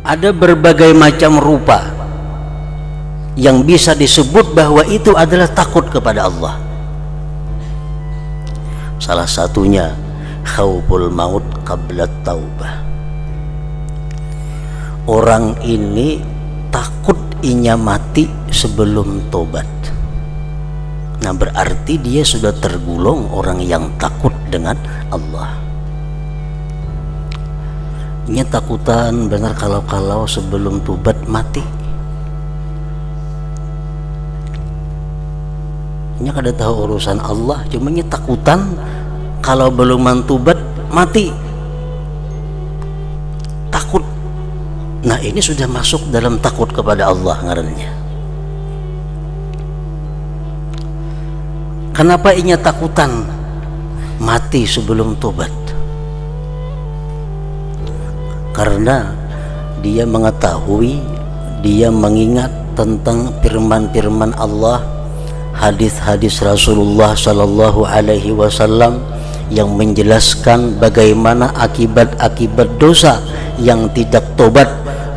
Ada berbagai macam rupa yang bisa disebut bahwa itu adalah takut kepada Allah. Salah satunya khauful maut qabla taubah. Orang ini takut inya mati sebelum tobat. Nah, berarti dia sudah tergolong orang yang takut dengan Allah. Nya takutan benar kalau sebelum tobat mati. Nya kada tahu urusan Allah, cuma nya takutan kalau belum mantubat mati. Takut. Nah, ini sudah masuk dalam takut kepada Allah ngarannya. Kenapa inya takutan mati sebelum tobat? Karena dia mengetahui, dia mengingat tentang firman-firman Allah, hadis-hadis Rasulullah Sallallahu Alaihi Wasallam yang menjelaskan bagaimana akibat-akibat dosa yang tidak tobat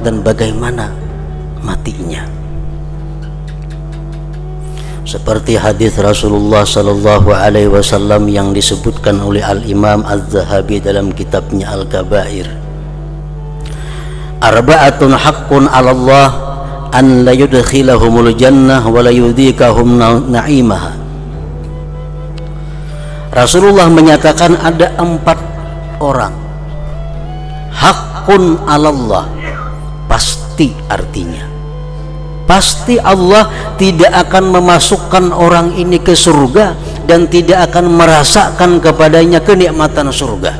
dan bagaimana matinya. Seperti hadis Rasulullah Sallallahu Alaihi Wasallam yang disebutkan oleh Al-Imam Az-Zahabi dalam kitabnya Al-Kabair. Arba'atun haqqun 'ala Allah an la yudkhilahumul jannah wa la yudhikahum na'imaha. Rasulullah menyatakan ada 4 orang. Haqqun 'ala Allah, pasti artinya pasti Allah tidak akan memasukkan orang ini ke surga dan tidak akan merasakan kepadanya kenikmatan surga.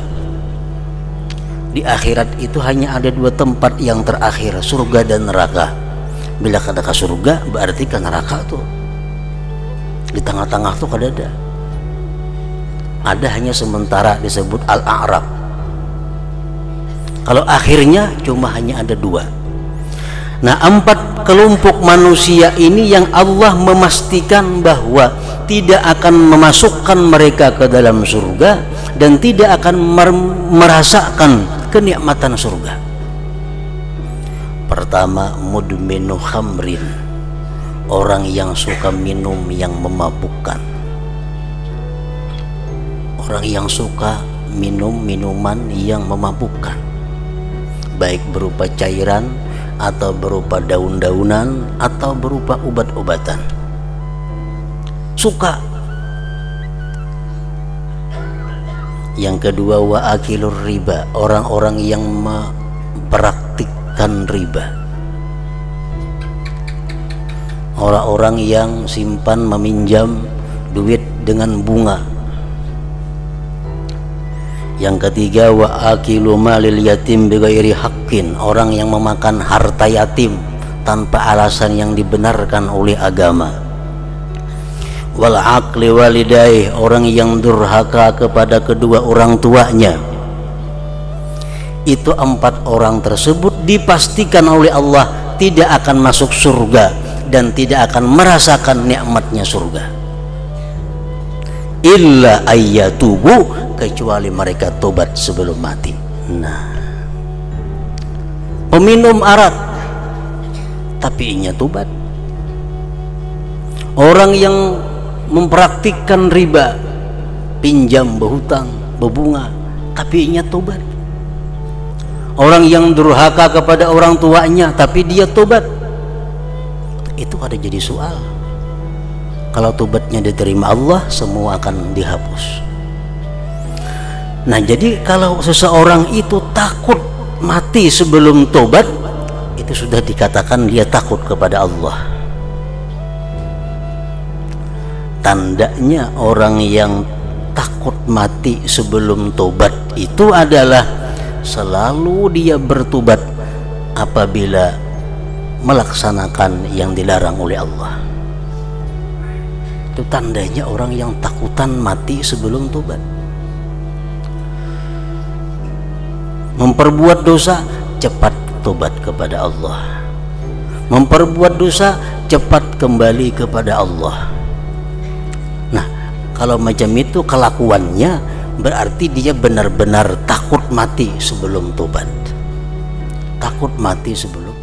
Di akhirat itu hanya ada 2 tempat yang terakhir, surga dan neraka. Bila kada ke surga berarti ke neraka tuh. Di tengah-tengah tuh kada ada. Ada hanya sementara disebut al-a'rab. Kalau akhirnya cuma hanya ada 2. Nah, 4 kelompok manusia ini yang Allah memastikan bahwa tidak akan memasukkan mereka ke dalam surga dan tidak akan merasakan kenikmatan surga. Pertama, mudminu khamrin, orang yang suka minum yang memabukkan. Orang yang suka minum minuman yang memabukkan, baik berupa cairan atau berupa daun-daunan atau berupa obat-obatan. Suka. Yang kedua, wa akilur riba, orang-orang yang mempraktikkan riba. Orang-orang yang simpan meminjam duit dengan bunga. Yang ketiga, wa akilu malil yatim bighairi haqqin, orang yang memakan harta yatim tanpa alasan yang dibenarkan oleh agama. Wal aqli walidai, orang yang durhaka kepada kedua orang tuanya. Itu 4 orang tersebut dipastikan oleh Allah tidak akan masuk surga dan tidak akan merasakan nikmatnya surga. Illa ayyatubu, kecuali mereka tobat sebelum mati. Nah, peminum arak tapi inya tobat. Orang yang mempraktikkan riba, pinjam, berhutang, berbunga, tapi inya tobat. Orang yang durhaka kepada orang tuanya tapi dia tobat. Itu ada jadi soal. Kalau tobatnya diterima Allah, semua akan dihapus. Nah, jadi kalau seseorang itu takut mati sebelum tobat, itu sudah dikatakan dia takut kepada Allah. Tandanya orang yang takut mati sebelum tobat itu adalah selalu dia bertobat apabila melaksanakan yang dilarang oleh Allah. Itu tandanya orang yang takutan mati sebelum tobat. Memperbuat dosa, cepat tobat kepada Allah. Memperbuat dosa, cepat kembali kepada Allah. Nah, kalau macam itu kelakuannya, berarti dia benar-benar takut mati sebelum tobat. takut mati sebelum